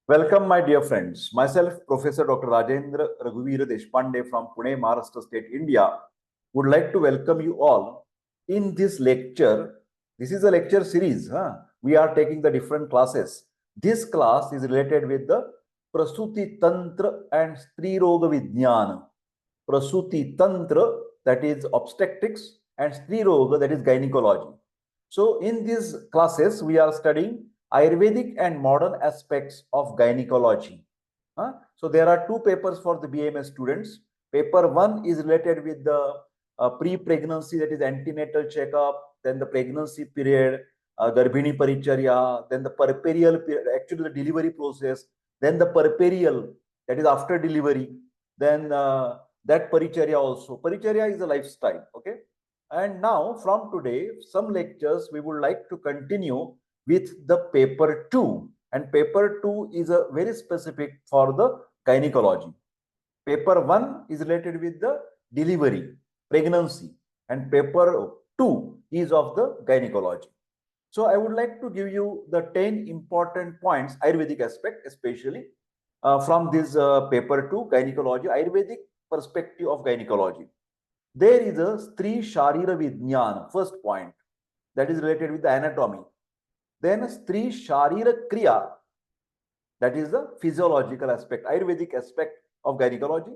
Welcome, my dear friends. Myself, Professor Dr. Rajendra Raghuvir Deshpande from Pune, Maharashtra State, India, would like to welcome you all in this lecture. This is a lecture series. We are taking the different classes. This class is related with the prasutitantra and striroga vidyan. Prasuti-tantra, that is obstetrics, and striroga, that is gynecology. So in these classes, we are studying Ayurvedic and modern aspects of gynecology. So there are two papers for the BMS students. Paper 1 is related with the pre-pregnancy, that is antenatal checkup, then the pregnancy period, Garbhini Paricharya, then the puerperial period, actually the delivery process, then the puerperial, that is after delivery, then that Paricharya also. Paricharya is a lifestyle, okay? And now from today, some lectures we would like to continue with the paper 2. And paper 2 is a very specific for the gynecology. Paper 1 is related with the delivery, pregnancy, and paper 2 is of the gynecology. So I would like to give you the 10 important points, Ayurvedic aspect especially, from this paper 2, gynecology, Ayurvedic perspective of gynecology. There is a Stri Sharira Vidyan, first point, that is related with the anatomy. Then Stri Sharira Kriya, that is the physiological aspect, Ayurvedic aspect of gynecology.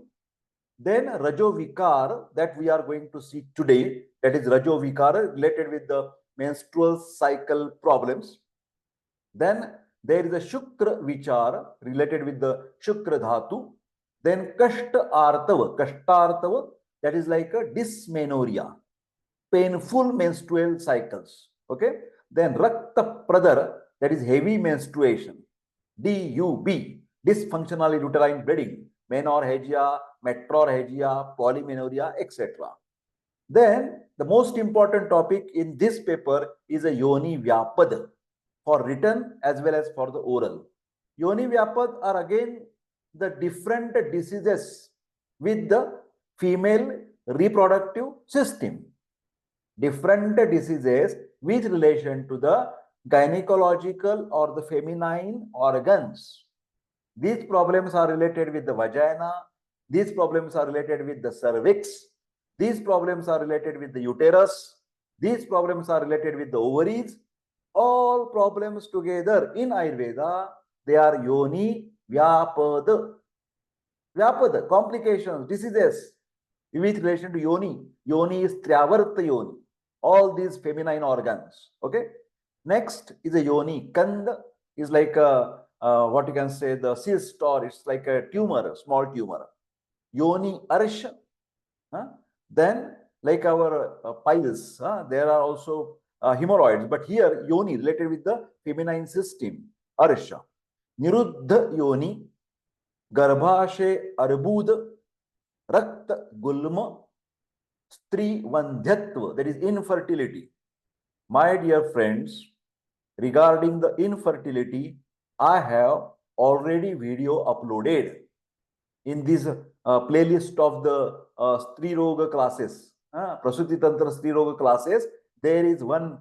Then Rajo Vikar, that we are going to see today, that is Rajo Vikar related with the menstrual cycle problems. Then there is a Shukra Vichara related with the Shukra Dhatu. Then Kashta Artav, that is like a dysmenorrhea, painful menstrual cycles. Okay. Then Rakta Pradar, that is heavy menstruation. DUB, dysfunctional uterine bleeding, Menorrhagia, Metrorrhagia, Polymenorrhea, etc. Then the most important topic in this paper is a Yoni Vyapad, for written as well as for the oral. Yoni Vyapad are again the different diseases with the female reproductive system. Different diseases with relation to the gynecological or the feminine organs. These problems are related with the vagina. These problems are related with the cervix. These problems are related with the uterus. These problems are related with the ovaries. All problems together in Ayurveda, they are Yoni Vyapada. Vyapada, complications, diseases with relation to Yoni. Yoni is Triavarta Yoni. All these feminine organs. Okay. Next is a Yoni. Kanda is like a, what you can say, the cyst, or it's like a tumor, a small tumor. Yoni Arsha. Then like our piles, there are also hemorrhoids, but here Yoni related with the feminine system, Arsha. Niruddha Yoni, Garbhashe Arbud, Rakta Gulma, Stri Vandhyatva, that is infertility. My dear friends, regarding the infertility, I have already video uploaded in this playlist of the striroga classes, prasutitantra striroga classes. There is one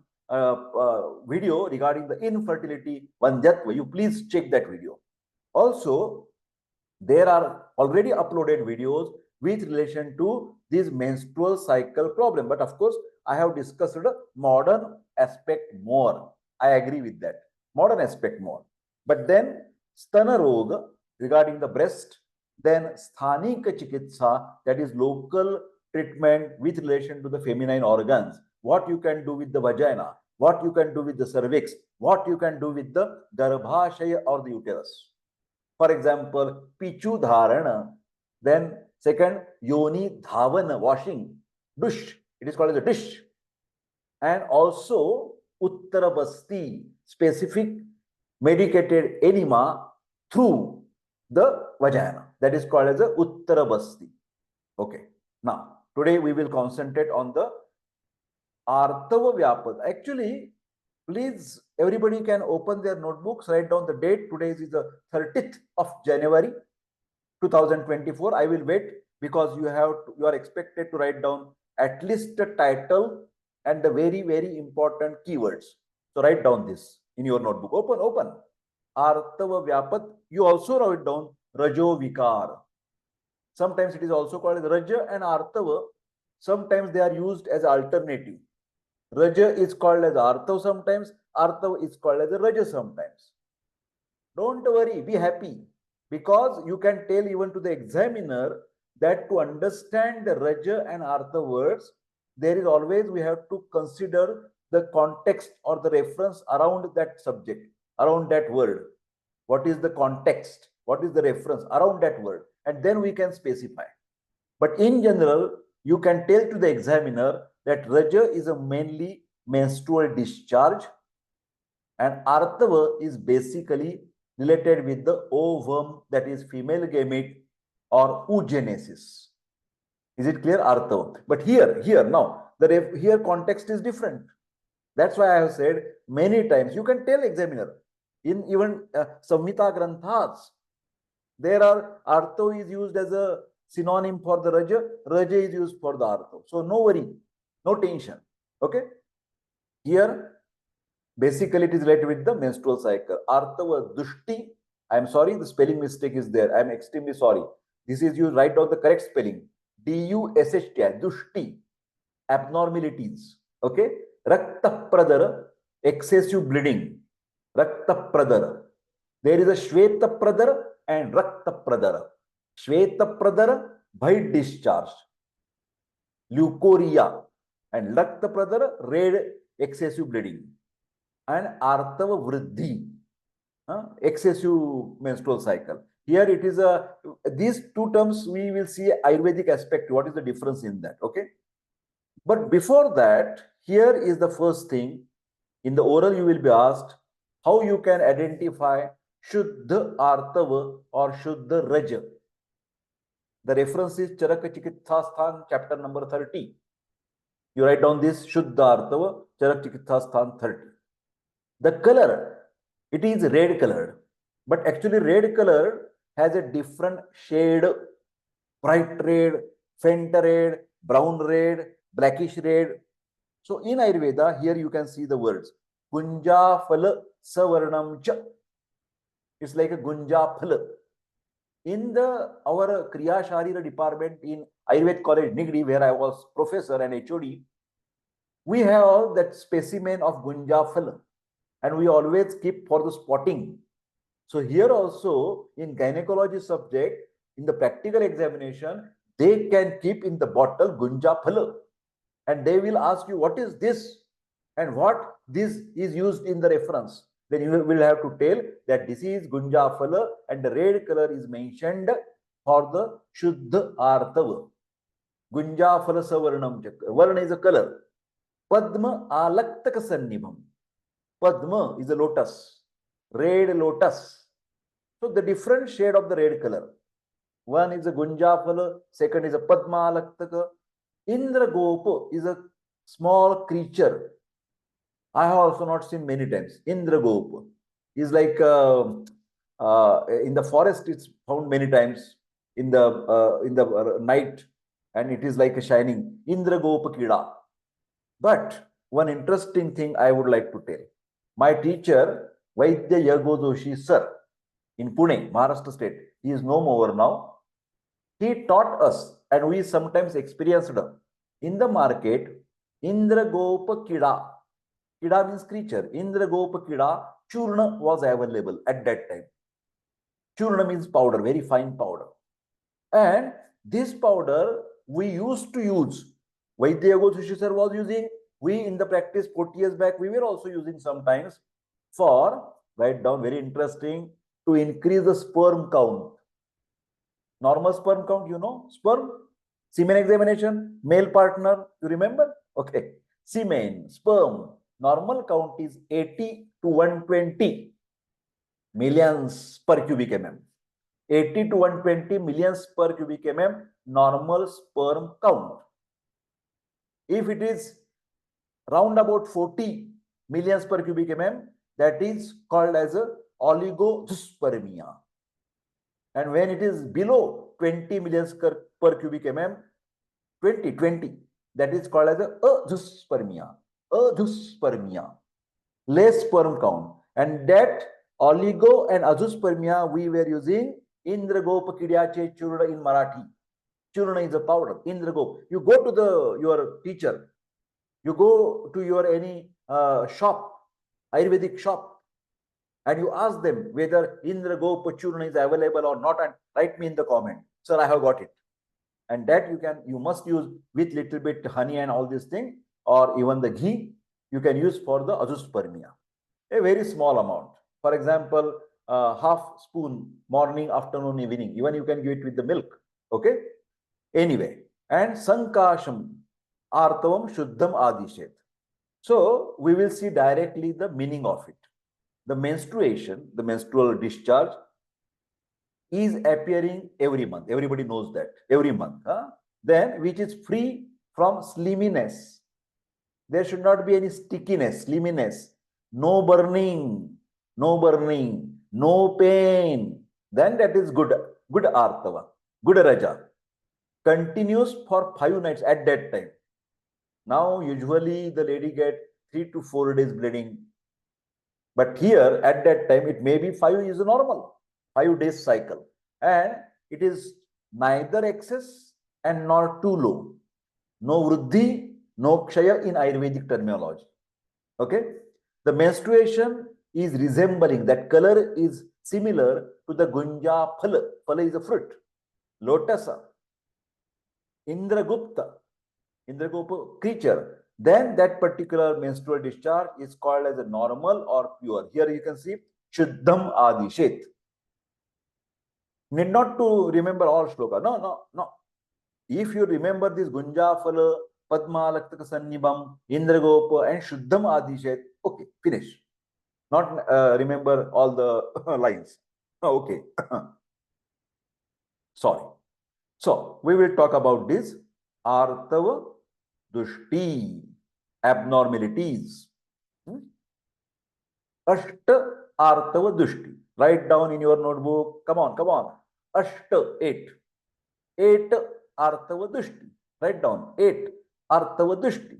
video regarding the infertility Vandhyatva. You please check that video. Also, there are already uploaded videos with relation to this menstrual cycle problem. But of course, I have discussed the modern aspect more. I agree with that. Modern aspect more. But then Stana Roga regarding the breast, then Sthanika Chikitsa, that is local treatment with relation to the feminine organs. What you can do with the vagina, what you can do with the cervix, what you can do with the Garbhashaya or the uterus. For example, Pichu Dharana, then second, Yoni Dhavana, washing, dush, it is called as a dish. And also Uttarabasti, specific medicated enema through the vagina, that is called as a Uttarabasti. Okay, now today we will concentrate on the Artav Vyapad. Actually, please, everybody can open their notebooks, write down the date. Today is the 30th of January 2024. I will wait because you are expected to write down at least the title and the very, very important keywords. So write down this in your notebook. Open. Artava Vyapat, you also write down Rajo Vikar. Sometimes it is also called as Raja and Artava. Sometimes they are used as alternative. Raja is called as Artav sometimes, Artav is called as a Raja sometimes. Don't worry, be happy, because you can tell even to the examiner that to understand the Raja and Artha words, there is always we have to consider the context or the reference around that subject, around that word. What is the context? What is the reference around that word? And then we can specify. But in general, you can tell to the examiner that Raja is a mainly menstrual discharge and Artava is basically related with the ovum, that is female gamete or oogenesis. Is it clear? Artava. But here now, here context is different. That's why I have said many times, you can tell examiner, in even Samhita Granthas, there are Artava is used as a synonym for the Raja is used for the Artava. So no worry, no tension. Okay. Here, basically it is related with the menstrual cycle. Artava dushti. I am sorry, the spelling mistake is there. I am extremely sorry. This is, you write down the correct spelling. Dushti, dushti, abnormalities. Okay. Rakta pradar, excessive bleeding. Rakta pradar. There is a Shweta pradar and Rakta pradar. Shweta pradar, white discharge. Leukorrhea. And Rakta pradar, red excessive bleeding. And Artav vriddhi, excessive menstrual cycle. Here it is these two terms we will see Ayurvedic aspect. What is the difference in that? Okay. But before that, here is the first thing. In the oral, you will be asked how you can identify Shuddha Artava or Shuddha Raja. The reference is Charaka Chikitha Sthan, chapter number 30. You write down this Shuddha Artava, Charak Chikitha Sthan 30. The color, it is red colored, but actually red color has a different shade: bright red, faint red, brown red, blackish red. So in Ayurveda, here you can see the words Gunja Phala Savarnam Cha. It's like a Gunja Phala. In our Kriya Sharira department in Ayurveda College, Nigri, where I was professor and HOD, we have that specimen of Gunja Phala. And we always keep for the spotting. So here also in gynecology subject, in the practical examination, they can keep in the bottle Gunja Phala. And they will ask you, what is this? And what this is used in the reference. Then you will have to tell that this is Gunja Phala and the red color is mentioned for the Shuddha Artava. Gunja Phala Savarnam Chakra. Varna is a color. Padma Alaktaka Sannibham. Padma is a lotus, red lotus. So the different shade of the red color. One is a Gunja Phala, second is a Padma Alaktaka. Indra Gopa is a small creature. I have also not seen many times. Indra Gopa is like in the forest. It's found many times in the night, and it is like a shining Indra Gopa Kida. But one interesting thing I would like to tell. My teacher, Vaidya Yagodoshi sir, in Pune, Maharashtra state, he is no more now. He taught us, and we sometimes experienced in the market, Indra Gopa Kida. Kida means creature. Indra Gopa Kida, Churna was available at that time. Churna means powder, very fine powder. And this powder we used to use. Vaidya Yagodoshi sir was using. We in the practice 40 years back, we were also using sometimes for, write down, very interesting, to increase the sperm count. Normal sperm count, you know, sperm, semen examination, male partner, you remember? Okay. Semen, sperm, normal count is 80 to 120 millions per cubic mm. 80 to 120 millions per cubic mm, normal sperm count. If it is round about 40 millions per cubic mm, that is called as a oligospermia. And when it is below 20 millions per cubic mm, 20, that is called as a aduspermia. Aduspermia. Less sperm count. And that Oligo and azoospermia, we were using Indragopa Kidyache Churna in Marathi. Churna is a powder. Indragop. You go to your teacher. You go to your any shop, Ayurvedic shop, and you ask them whether Indragopa Churna is available or not, and write me in the comment. Sir, I have got it. And that you must use with little bit honey and all these things, or even the ghee, you can use for the azoospermia. A very small amount. For example, half spoon morning, afternoon, evening. Even you can give it with the milk. Okay. Anyway, and Sankasham Artavam Shuddham Adishet. So we will see directly the meaning of it. The menstruation, the menstrual discharge, is appearing every month. Everybody knows that. Every month. Then, which is free from slimminess. There should not be any stickiness, slimminess. No burning, no pain. Then that is good Artava, good Raja. Continues for 5 nights at that time. Now, usually the lady get 3 to 4 days bleeding. But here, at that time, it may be 5 is normal. 5 days cycle, and it is neither excess and nor too low. No vriddhi, no kshaya in Ayurvedic terminology. Okay, the menstruation is resembling, that color is similar to the gunja phala. Phala is a fruit. Lotus, Indragupta creature. Then that particular menstrual discharge is called as a normal or pure. Here you can see Shuddham Adishet. Need not to remember all shloka. No. If you remember this Gunja Phala, Padma Laktaka Sannibam, Indragopa, and Shuddham Adishet, okay, finish. Not remember all the lines. Okay. Sorry. So we will talk about this Artav dushti, abnormalities. Ashta Artav dushti. Write down in your notebook. Come on. Ashta, 8. 8 Artav dushti. Write down 8 Artav dushti.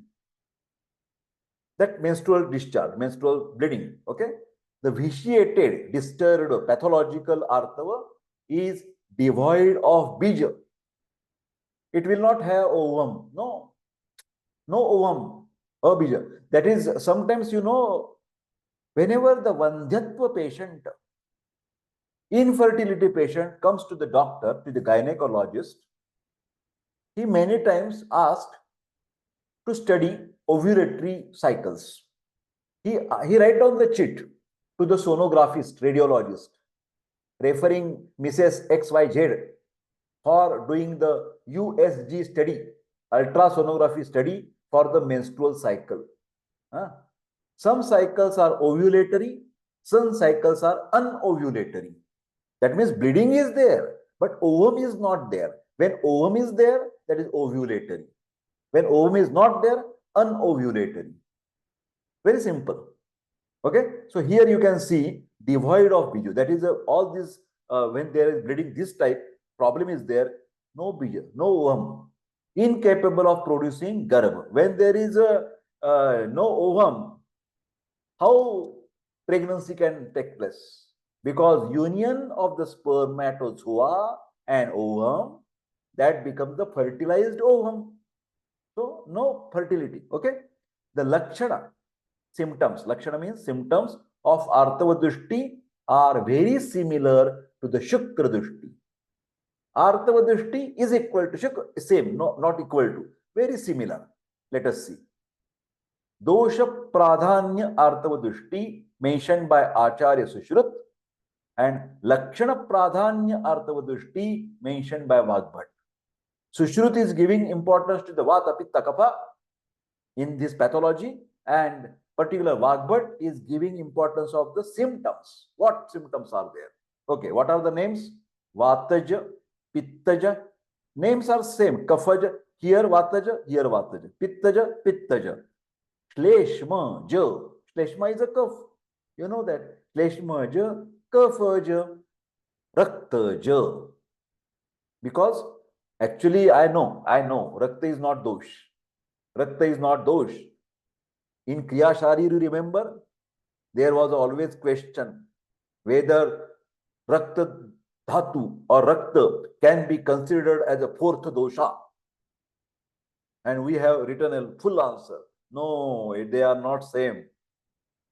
That menstrual discharge, menstrual bleeding. Okay. The vitiated, disturbed, pathological Artava is devoid of bija. It will not have ovum. No ovum or bija. That is, sometimes, whenever the Vandhyatva patient, infertility patient comes to the doctor, to the gynecologist, he many times asked to study ovulatory cycles. He write down the chit to the sonographist, radiologist, referring Mrs. XYZ for doing the USG study, ultrasonography study for the menstrual cycle. Some cycles are ovulatory, some cycles are unovulatory. That means bleeding is there, but ovum is not there. When ovum is there, that is ovulatory. When ovum is not there, unovulatory. Very simple. Okay, so here you can see devoid of bija. That is all this, when there is bleeding, this type problem is there. No bija, no ovum, incapable of producing garbha. When there is no ovum, how pregnancy can take place? Because union of the spermatozoa and ovum, that becomes the fertilized ovum. So no fertility. Okay, the lakshana, symptoms. Lakshana means symptoms of Artava dushti are very similar to the Shukra dushti. Artava dushti is equal to Shukra, same, no, not equal to, very similar. Let us see. Dosha Pradhanya Artava dushti mentioned by Acharya Sushrut, and Lakshana Pradhanya Artava dushti mentioned by Vagbhat. Sushrut is giving importance to the Vata Pitta Kapha in this pathology, and particular Vagbhat is giving importance of the symptoms. What symptoms are there? Okay, what are the names? Vataja, Pittaja. Names are same. Kaphaja, here Vataja, here Vataja. Pittaja, Pittaja. Shleshma, Ja. Shleshma is a cough. You know that. Shleshma, Ja, Kaphaja, Rakta, Ja. Because actually, I know, Rakta is not dosh. Rakta is not dosh. In Kriya Shari, you remember, there was always question. whether Rakta Dhatu or Rakta can be considered as a fourth dosha. And we have written a full answer. No, they are not same.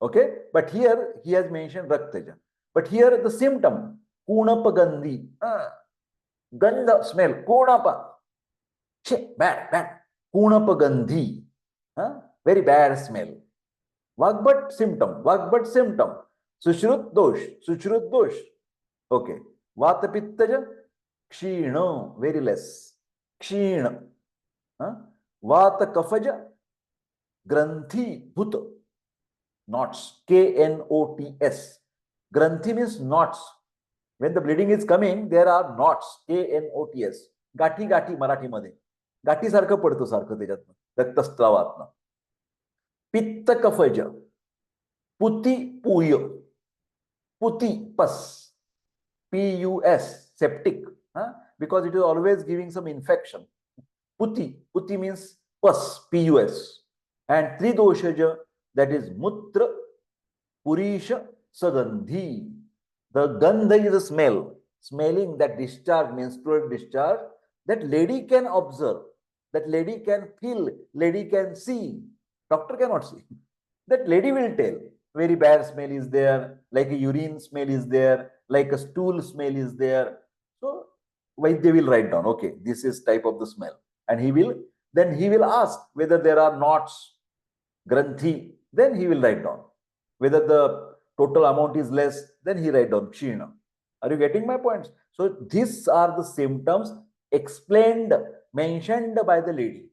Okay, but here he has mentioned Raktaja. But here the symptom, Kunapa Gandhi, Gandha smell, Kunapa. Shit, bad. Kunapa Gandhi, very bad smell. Vagbhat symptom, Sushrut dosh. Okay. Vata Pittaja, Kshina, very less. Kshina. Vata Kafaja, Granthi Bhuta. Knots, Knots. Granthi means knots. When the bleeding is coming, there are knots, Knots. Gathi Marathi मध्ये. गाठी सारखं पडतो सारखं त्याच्यातनं रक्तस्त्रावातनं. पित्त कफज, पुती पूय, puti pus, pus, septic, because it is always giving some infection. Puti means pus, pus. And tridoshaja, that is mutra, purisha, sagandhi. The gandha is a smell, smelling that discharge, menstrual discharge, that lady can observe, that lady can feel, lady can see. Doctor cannot see. That lady will tell, very bad smell is there, like a urine smell is there, like a stool smell is there. So they will write down, okay, this is type of the smell. And he will ask whether there are knots, granthi, then he will write down. Whether the total amount is less, then he write down kshina. Are you getting my points? So these are the symptoms explained, mentioned by the lady.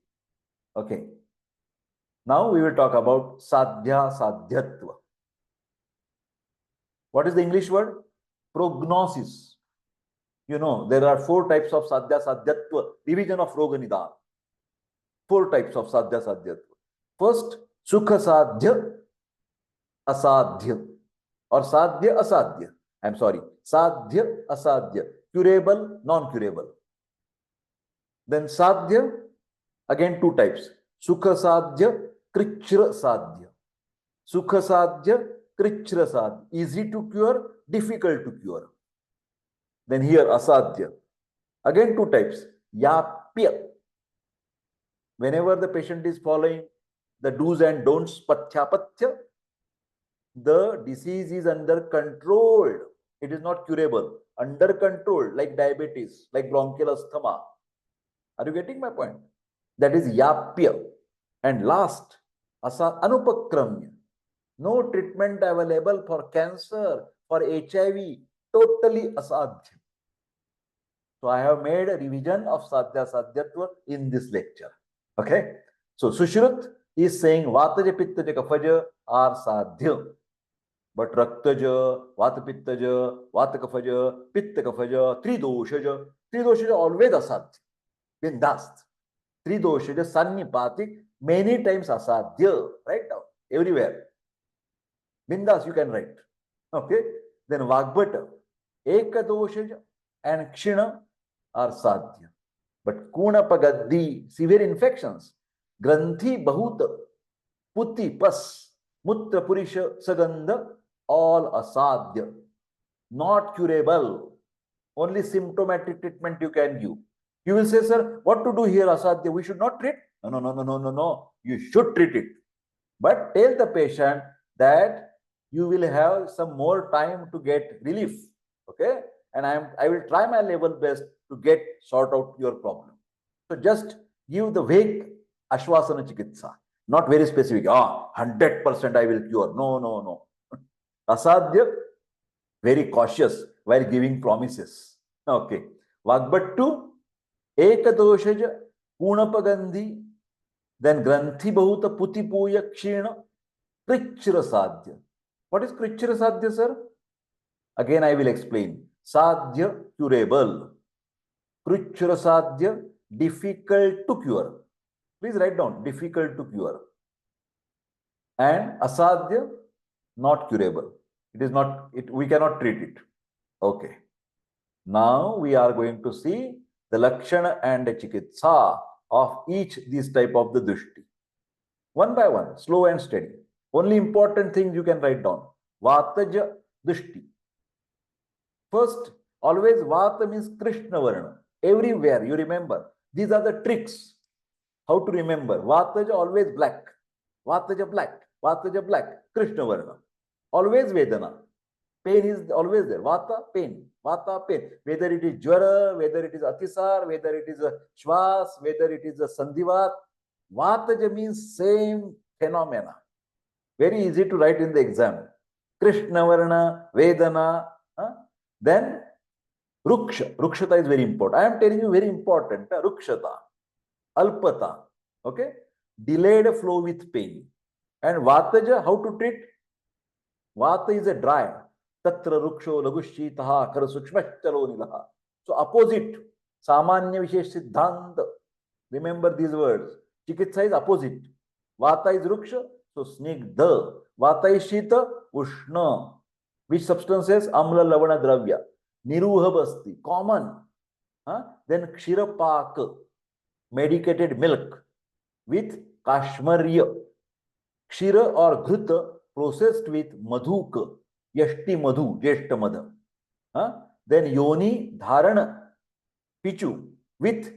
Okay. Now we will talk about sadhya, sadhyatva. What is the English word? Prognosis. You know, there are 4 types of sadhya, sadhyatva, division of roga nidan. 4 types of sadhya, sadhyatva. First, sukha sadhya, asadhya, or sadhya, asadhya. I'm sorry, sadhya, asadhya, curable, non-curable. Then sadhya, again 2 types, sukha sadhya, krichra sadhya. Sukha sadhya, krichra sadhya, easy to cure, difficult to cure. Then here asadhya, again 2 types, yapya. Whenever the patient is following the do's and don'ts, pathya, the disease is under control. It is not curable. Under control, like diabetes, like bronchial asthma. Are you getting my point? That is yapya. And last, anupakramya. No treatment available for cancer, for HIV, totally asadhya. So I have made a revision of sadhya, sadhyatva in this lecture. Okay? So Sushrut is saying Vataja, Pittaja, Kafaja are sadhya. But Raktaja, Vatapittaja, Vatakafaja, Pittakafaja, Tridoshaja always asadhya. Bindast. Tridoshaja, Sannipatik, many times asadhya. Write down. Everywhere. Bindas you can write. Okay? Then Vagbhata, Ekadoshaja and Kshina are sadhya. But Kunapagaddi, severe infections, Granthi Bahuta, Putti Pas, Mutra Purisha Sagandha, all asadhya. Not curable. Only symptomatic treatment you can give. You will say, sir, what to do here, asadhya? We should not treat? No. You should treat it. But tell the patient that you will have some more time to get relief. Okay? And I will try my level best to sort out your problem. So just give the vague ashwasana chikitsa. Not very specific. 100% I will cure. No. Asadhya, very cautious while giving promises. Okay. Vagbhattu, Ekadoshaja, Punapagandhi, then Granthi Bahuta Puti Puya Kshina, Krichra Sadhya. What is Krichra Sadhya, sir? Again, I will explain. Sadhya, curable. Krichra Sadhya, difficult to cure. Please write down, difficult to cure. And Asadhya, not curable. It is not, we cannot treat it. Okay. Now we are going to see the Lakshana and the Chikitsa of each these type of the dushti. One by one, slow and steady. Only important things you can write down. Vataja dushti. First, always Vata means Krishna Varna. Everywhere you remember. These are the tricks. How to remember. Vataja always black. Vataja black. Vataja black. Krishna Varna. Always Vedana. Pain is always there. Vata, pain. Vata, pain. Whether it is Jwara, whether it is Atisar, whether it is a Shwas, whether it is a Sandhivat. Vataja means same phenomena. Very easy to write in the exam. Krishna Varna, Vedana. Then Ruksha. Rukshata is very important. I am telling you very important. Rukshata. Alpata. Okay. Delayed flow with pain. And Vataja, how to treat? Vata is a dry. Tatra ruksho lagushitaha kara sukshmachalo nilaha. So opposite. Samanya vishesh siddhanta. Remember these words. Chikitsa is opposite. Vata is ruksha. So snigdha. Vata is shita. Ushna. Which substances? Amla lavana dravya. Niruha basti. Common. Then kshirapak. Medicated milk. With kashmarya. Kshira or ghruta processed with madhuka. Yashti madhu. Jeshta madha. Then yoni dharana. Pichu. With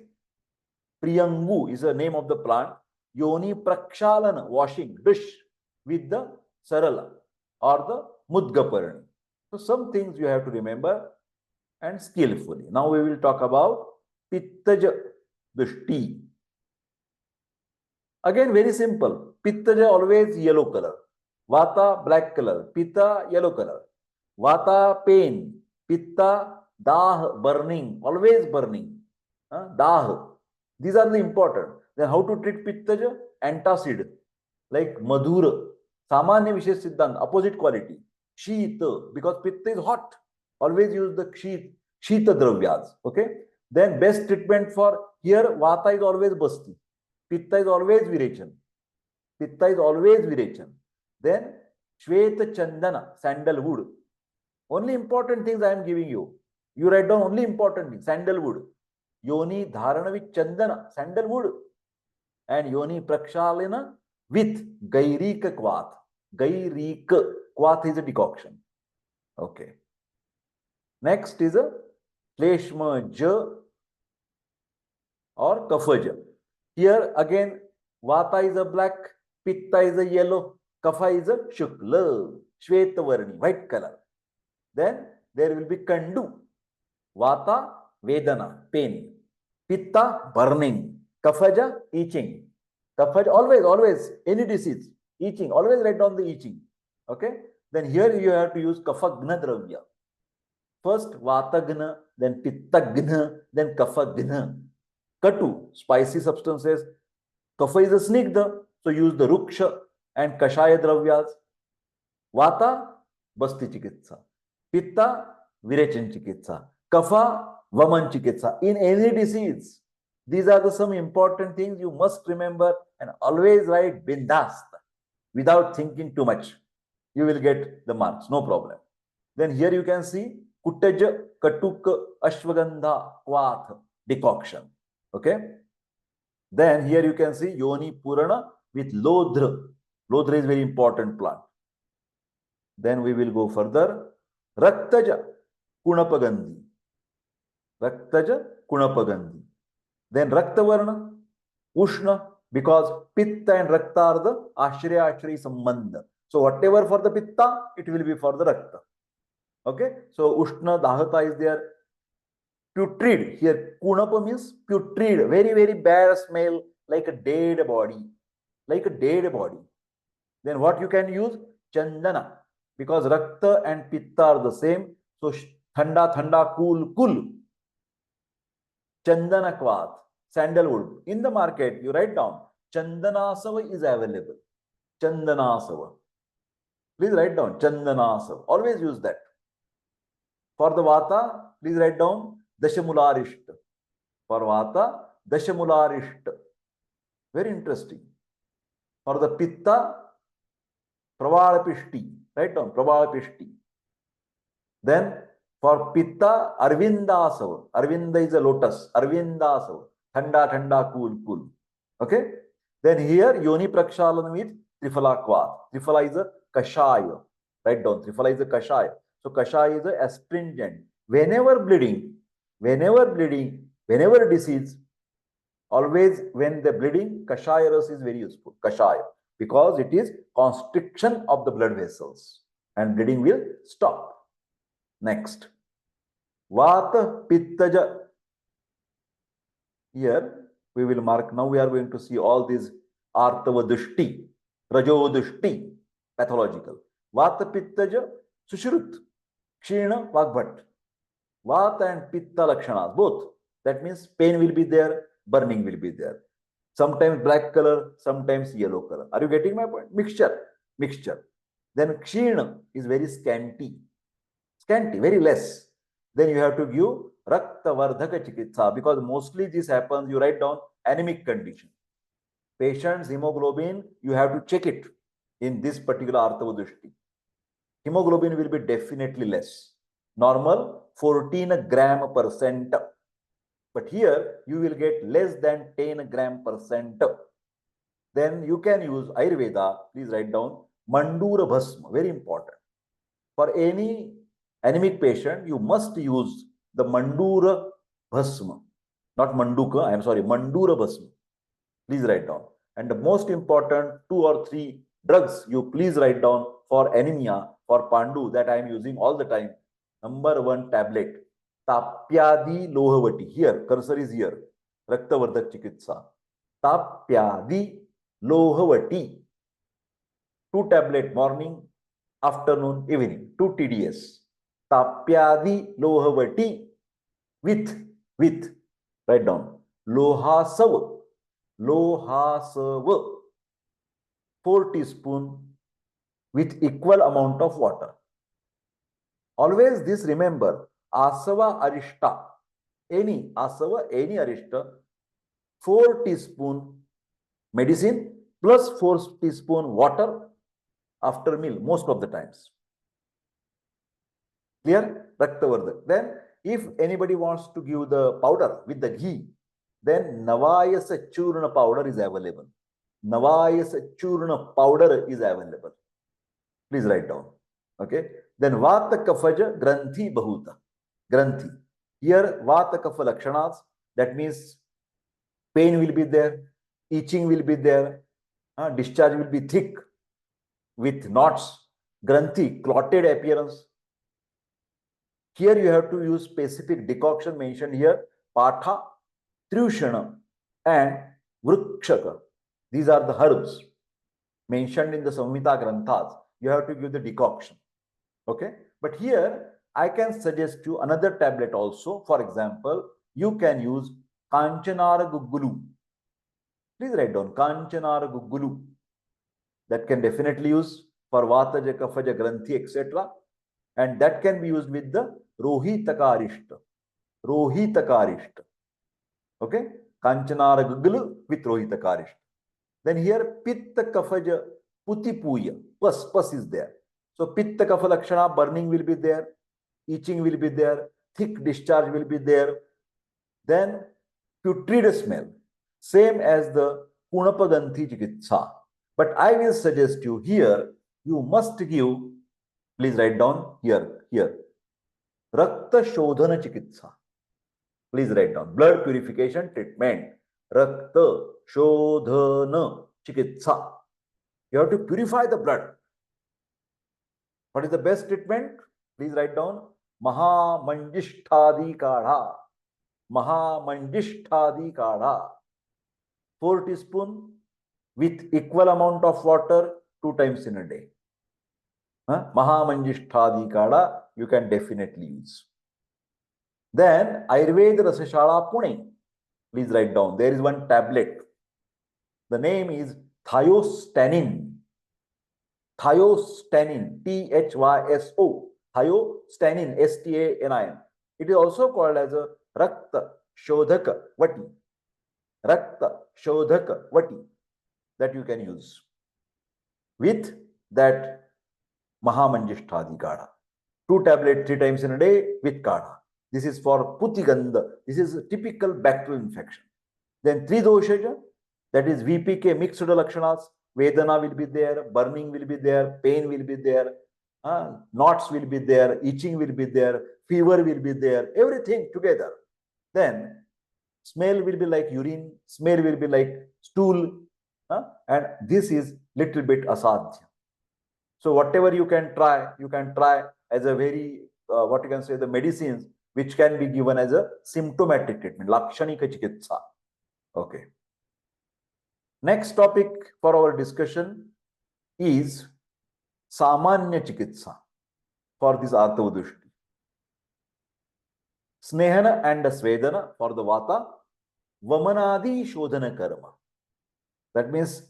priyangu is the name of the plant. Yoni prakshalana. Washing. Dish. With the sarala. Or the mudgaparani. So some things you have to remember and skillfully. Now we will talk about pittaja, dushti. Again very simple. Pittaja always yellow color. Vata black color. Pitta yellow color. Vata pain. Pitta dah burning. Always burning. Dah. These are the important. Then how to treat pittaja? Antacid. Like madhura. Samanya vishesh siddhanta. Opposite quality. Shita. Because pitta is hot. Always use the shita dravyas. Okay. Then best treatment for here Vata is always basti. Pitta is always virechan. Pitta is always virechan. Then Shweta Chandana, sandalwood. Only important things I am giving you. You write down only important things. Sandalwood. Yoni Dharana with Chandana, sandalwood. And Yoni Prakshalina with Gairika Kwath. Gairika Kwath is a decoction. Okay. Next is a Kleshma or Kafaja. Here again, Vata is a black, Pitta is a yellow, Kapha is a Shukla, Shvetavarni, white color. Then there will be Kandu. Vata, Vedana, pain. Pitta, burning. Kaphaja, itching. Kaphaja, always, any disease, itching. Always write down the itching. Okay. Then here you have to use Kafagna Dravya. First Vatagna, then Pittagna, then Kafagna. Katu, spicy substances. Kapha is a snigdha, so use the Ruksha and Kashaya Dravyas. Vata, Basti Chikitsa. Pitta, Virechan Chikitsa. Kapha, Vaman Chikitsa. In any disease, these are the some important things you must remember and always write bindasta without thinking too much. You will get the marks, no problem. Then here you can see Kuttaja, Katuka, Ashwagandha, Kwath, decoction. Okay. Then here you can see Yoni Purana with Lodhra. Lodhra is very important plant. Then we will go further. Raktaja, Kunapagandhi. Raktaja, Kunapagandhi. Then Raktavarna, Ushna, because Pitta and Rakta are the Ashraya Sambandha. So whatever for the Pitta, it will be for the Rakta. Okay. So Ushna, Dahata is there. Putrid. Here, Kunapa means putrid. Very, very bad smell, like a dead body. Like a dead body. Then what you can use? Chandana. Because Rakta and Pitta are the same. So Thanda, cool, cool. Chandana Kwath. Sandalwood. In the market, you write down. Chandanasava is available. Chandanasava. Please write down. Chandanasava. Always use that. For the Vata, please write down Dashamularishta. For Vata, Dashamularishta. Very interesting. For the Pitta, Pravalapishti. Write down Pravalapishti. Then for Pitta, Arvindasava. Arvinda is a lotus. Arvindasava. Thanda, cool, cool. Okay. Then here, Yoni Prakshalana with Triphala Kwath. Triphala is a Kashaya. Write down. Triphala is a Kashaya. So Kashaya is a astringent. Whenever bleeding, whenever disease, always when the bleeding, Kashaya ras is very useful. Kashaya, because it is constriction of the blood vessels and bleeding will stop. Next, Vata Pittaja. Here we will mark. Now we are going to see all these Artav dushti, Rajo dushti, pathological. Vata Pittaja Sushrut, Kshina Vagbhat. Vata and Pitta Lakshanas, both. That means pain will be there, burning will be there. Sometimes black color, sometimes yellow color. Are you getting my point? Mixture. Then Kshina is very scanty, very less. Then you have to give Rakta Vardhaka Chikitsa, because mostly this happens, you write down anemic condition. Patient's hemoglobin, you have to check it in this particular Artav dushti. Hemoglobin will be definitely less. Normal 14 gram percent. But here you will get less than 10 gram percent. Then you can use Ayurveda. Please write down Mandura Bhasma. Very important. For any anemic patient, you must use the Mandura Bhasma. Not Manduka, I am sorry, Mandura Bhasma. Please write down. And the most important 2 or 3 drugs you please write down for anemia, for Pandu, that I am using all the time. Number 1 tablet, Tapyadi Lohavati. Here, cursor is here. Raktavardhak Chikitsa. Tapyadi Lohavati. 2 tablet morning, afternoon, evening. 2 TDS. Tapyadi Lohavati with, write down. Lohasav. 4 teaspoon with equal amount of water. Always this remember, Asava Arishta, any Asava, any Arishta, 4 teaspoon medicine plus 4 teaspoon water after meal, most of the times. Clear? Raktavardhak. Then if anybody wants to give the powder with the ghee, then Navayasa Churna powder is available. Navayasa Churna powder is available. Please write down. Okay. Then Vata Kafaja Granthi Bahuta. Granthi. Here Vata Kafa Lakshanas, that means pain will be there, itching will be there, discharge will be thick with knots, Granthi, clotted appearance. Here you have to use specific decoction mentioned here, Patha, Triushana and Vrukshaka. These are the herbs mentioned in the Samhita Granthas. You have to give the decoction. Okay. But here I can suggest you another tablet also. For example, you can use Kanchanara Guggulu. Please write down Kanchanara Guggulu. That can definitely use for Vataja, Kafaja, Granthi, etc. And that can be used with the Rohitakarishta. Rohitakarishta. Okay. Kanchanara Guggulu with Rohitakarishta. Then here Pitta Kafaja Putipuya. Pus is there. So Pitta Kafa Lakshana, burning will be there, itching will be there, thick discharge will be there. Then putrid smell, same as the Punapaganthi Chikitsa. But I will suggest you here, you must give, please write down here, Rakta Shodhana Chikitsa. Please write down, blood purification treatment. Rakta Shodhana Chikitsa. You have to purify the blood. What is the best treatment? Please write down Mahamanjishtadi Kadha. Mahamanjishtadi Kadha. 4 teaspoon with equal amount of water 2 times in a day. Mahamanjishtadi Kadha you can definitely use. Then Ayurveda Rasashala Pune. Please write down. There is one tablet. The name is Thiostanin. Thiostanin, Thyso, Thiostanin, Stanin. It is also called as a Rakta Shodhaka Vati. Rakta Shodhaka Vati, that you can use with that Mahamanjishtadi Kadha. 2 tablets 3 times in a day with Kadha. This is for Putigandha. This is a typical bacterial infection. Then 3 doshaja, that is VPK mixed lakshanas. Vedana will be there, burning will be there, pain will be there, Knots will be there, itching will be there, fever will be there, everything together. Then smell will be like urine, smell will be like stool, and this is little bit asadhya. So whatever you can try as a very, what you can say, the medicines which can be given as a symptomatic treatment, lakshanika chikitsa. Okay. Next topic for our discussion is samanya chikitsa for this Artav dushti. Snehana and Svedana for the Vata, Vamanadi Shodhana Karma. That means,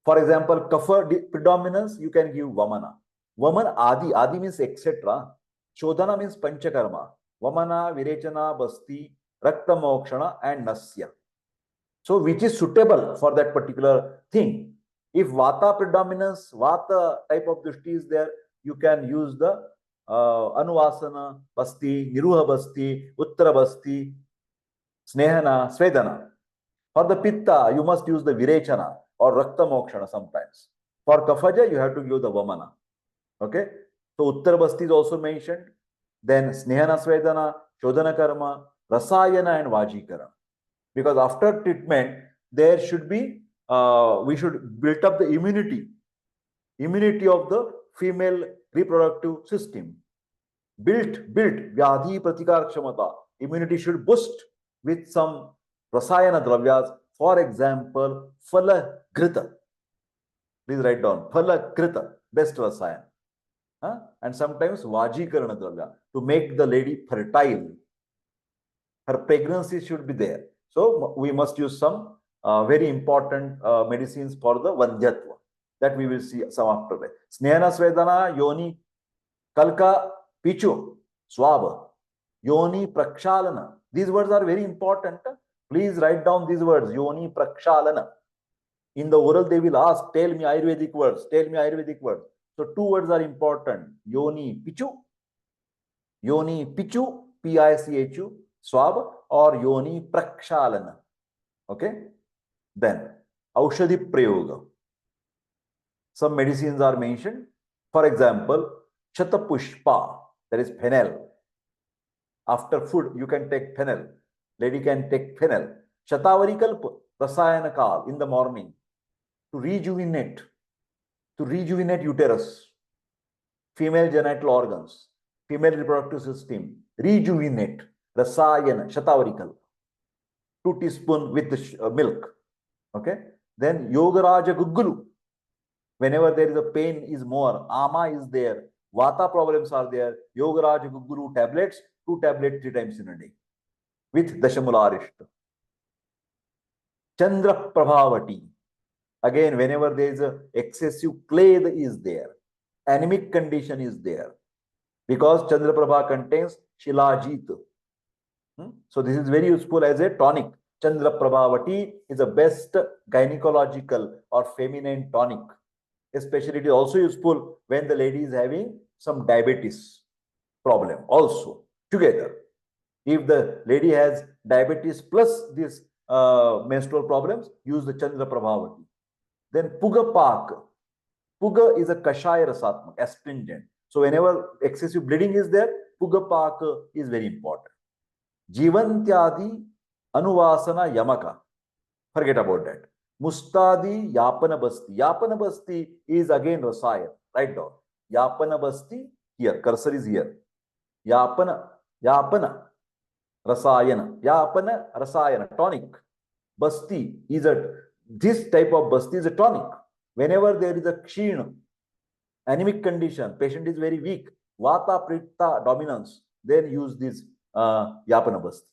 for example, Kapha predominance, you can give Vamana. Vaman Adi means etc. Shodhana means Panchakarma. Vamana, Virechana, Basti, Rakta Mokshana, and Nasya. So, which is suitable for that particular thing. If Vata predominance, Vata type of dushti is there, you can use the Anuvasana, Basti, Niruha Basti, Uttara Basti, Snehana, Svedana. For the Pitta, you must use the Virechana or Rakta Mokshana sometimes. For Kaphaja, you have to give the Vamana. Okay? So, Uttara Basti is also mentioned. Then Snehana, Svedana, Shodhana Karma, Rasayana and Vajikara. Because after treatment, there should be, we should build up the immunity of the female reproductive system. Built, Vyadhi Pratikar Kshamata. Immunity should boost with some Rasayana Dravyas. For example, Phala Grita. Please write down. Phala Grita, best Rasayana. And sometimes Vajikarana Dravya to make the lady fertile. Her pregnancy should be there. So we must use some very important medicines for the Vandhyatva. That we will see some after that. Snehana Svedana, Yoni, Kalka, Pichu, Swaba, Yoni Prakshalana. These words are very important. Please write down these words. Yoni Prakshalana. In the oral, they will ask, tell me Ayurvedic words. Tell me Ayurvedic words. So two words are important. Yoni Pichu, P-I-C-H-U, Swab, or Yoni Prakshalana. Okay. Then, Aushadhi Prayoga. Some medicines are mentioned. For example, Chatapushpa, that is fennel. After food, you can take fennel. Lady can take fennel. Shatavari Kalpa, Rasayana Kal, in the morning, to rejuvenate uterus, female genital organs, female reproductive system, rejuvenate, Rasayana, Shatavari Kalpa. 2 teaspoons with the milk. Okay. Then Yogaraja Guggulu. Whenever there is a pain is more, Ama is there, Vata problems are there, Yogaraja Guggulu tablets, 2 tablets 3 times in a day with Dashamularishta. Chandra Prabhavati. Again, whenever there is a excessive plague is there, anemic condition is there, because Chandra Prabha contains Shilajit. So this is very useful as a tonic. Chandra Prabhavati is the best gynecological or feminine tonic. Especially it is also useful when the lady is having some diabetes problem also together. If the lady has diabetes plus this menstrual problems, use the Chandra Prabhavati. Then Puga Pak. Puga is a Kashaya Rasatmak, astringent. So whenever excessive bleeding is there, Puga Pak is very important. Jivantyadi Anuvasana Yamaka. Forget about that. Mustadi Yapana Basti. Yapana Basti is again Rasaya. Write down. Yapana Basti, here, cursor is here. Yapana Rasayana, tonic. Basti is this type of Basti is a tonic. Whenever there is a Kshina, anemic condition, patient is very weak, Vata Pritta dominance, then use this Yapana Basti.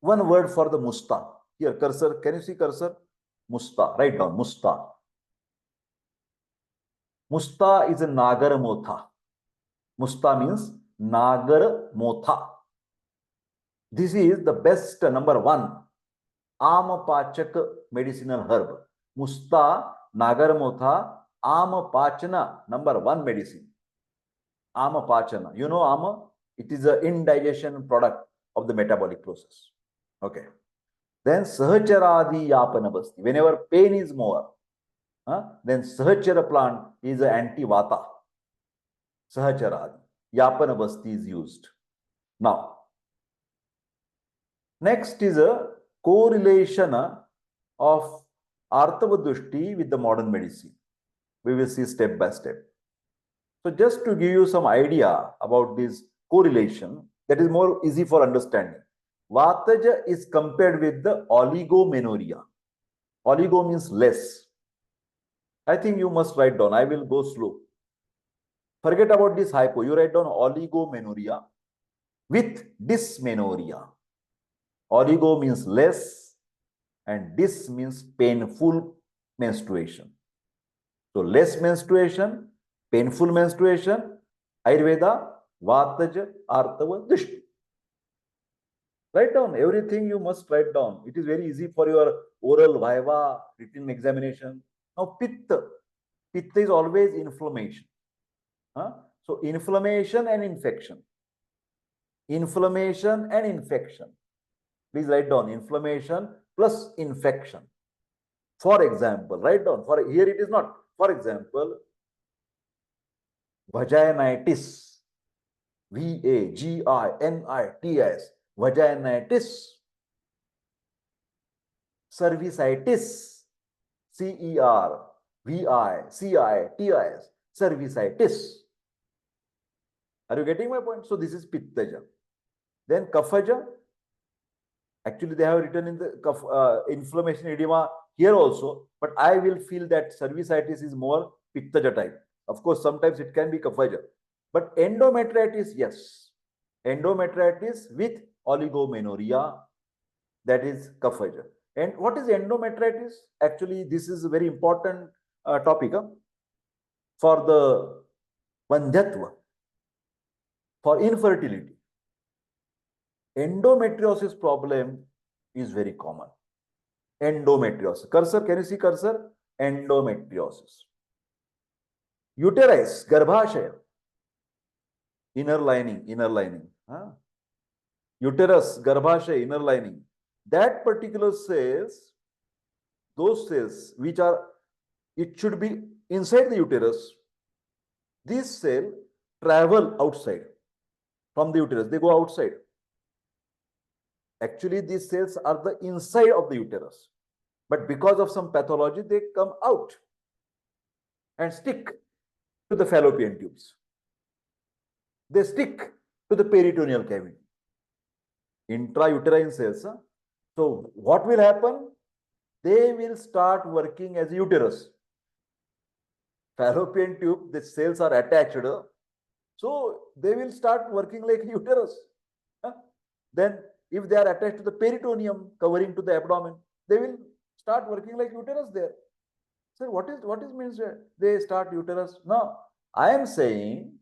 One word for the Musta. Here, cursor, can you see cursor? Musta, write down, Musta. Musta is a Nagar Motha. Musta means Nagar Motha. This is the best, number 1, Amapachak medicinal herb. Musta, Nagar Motha, Amapachana, number 1 medicine. Amapachana. You know Ama? It is an indigestion product of the metabolic process. Okay. Then Sahacharadi Yapana Basti. Whenever pain is more, then Sahachara plant is an anti-Vata. Sahacharadi. Yapana basti is used. Now, next is a correlation of Artav dushti with the modern medicine. We will see step by step. So just to give you some idea about this correlation, that is more easy for understanding. Vataja is compared with the oligomenorrhea. Oligo means less. I think you must write down. I will go slow. Forget about this hypo. You write down oligomenorrhea with dysmenorrhea. Oligo means less and dys means painful menstruation. So less menstruation, painful menstruation, Ayurveda, Vataja, Artava, Dushti. Write down everything you must write down. It is very easy for your oral, viva, written examination. Now, Pitta. Pitta is always inflammation. So, inflammation and infection. Inflammation and infection. Please write down inflammation plus infection. For example, write down. For here it is not. For example, vaginitis. Vaginitis. Vaginitis. Cervicitis. Cervicis. Cervicitis. Are you getting my point? So this is Pittaja. Then Kaphaja. Actually, they have written in the inflammation edema here also, but I will feel that cervicitis is more Pittaja type. Of course, sometimes it can be Kaphaja. But endometritis, yes. Endometritis with oligomenorrhea, that is Kaphaja. And what is endometritis? Actually, this is a very important topic for the Vandhyatva, for infertility. Endometriosis problem is very common. Endometriosis. Cursor, can you see cursor? Endometriosis. Uterus, Garbhashaya. Inner lining. Uterus, Garbhashaya, inner lining. That particular cells, those cells which are, it should be inside the uterus. These cells travel outside from the uterus. They go outside. Actually, these cells are the inside of the uterus. But because of some pathology, they come out and stick to the fallopian tubes. They stick to the peritoneal cavity. Intrauterine cells. So what will happen? They will start working as a uterus. Fallopian tube, the cells are attached. So they will start working like uterus. Then if they are attached to the peritoneum covering to the abdomen, they will start working like uterus there. So what is means they start uterus? No, I am saying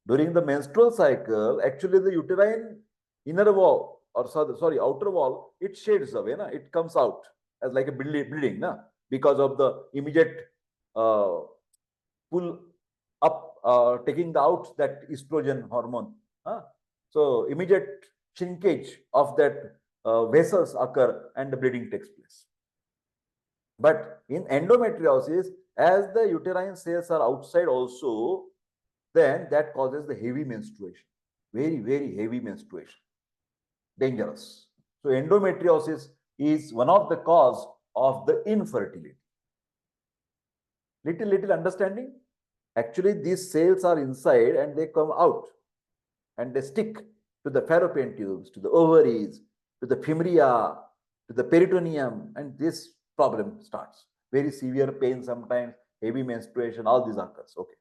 during the menstrual cycle, actually the uterine inner wall or sorry outer wall, it shades away, it comes out as like a bleeding, because of the immediate pull up, taking out that estrogen hormone. So immediate shrinkage of that vessels occur and the bleeding takes place. But in endometriosis, as the uterine cells are outside also, then that causes the heavy menstruation. Very, very heavy menstruation. Dangerous. So endometriosis is one of the cause of the infertility. Little understanding? Actually, these cells are inside and they come out and they stick to the fallopian tubes, to the ovaries, to the fimaria, to the peritoneum, and this problem starts. Very severe pain sometimes, heavy menstruation, all these occurs. Okay.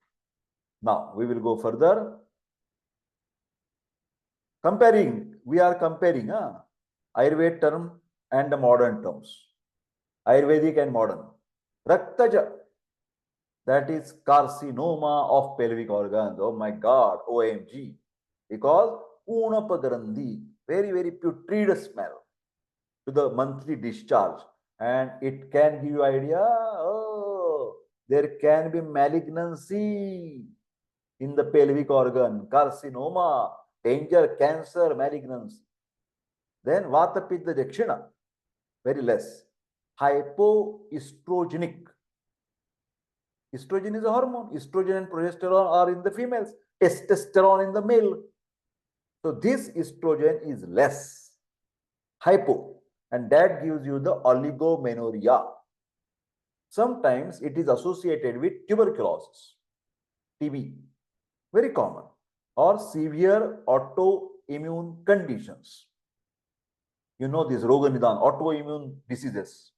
Now, we will go further. We are comparing Ayurvedic term and the modern terms. Ayurvedic and modern. Raktaja, that is carcinoma of pelvic organs. Oh my God, OMG. Because Unapagrandhi, very, very putrid smell to the monthly discharge. And it can give you idea, oh, there can be malignancy in the pelvic organ, carcinoma, danger, cancer, malignancy. Then Vata Pitta Dakshina, very less. Hypoestrogenic. Estrogen is a hormone. Estrogen and progesterone are in the females. testosterone in the male. So this estrogen is less, hypo, and that gives you the oligomenorrhea. Sometimes it is associated with tuberculosis, TB, very common, or severe autoimmune conditions. You know these roga nidan, autoimmune diseases.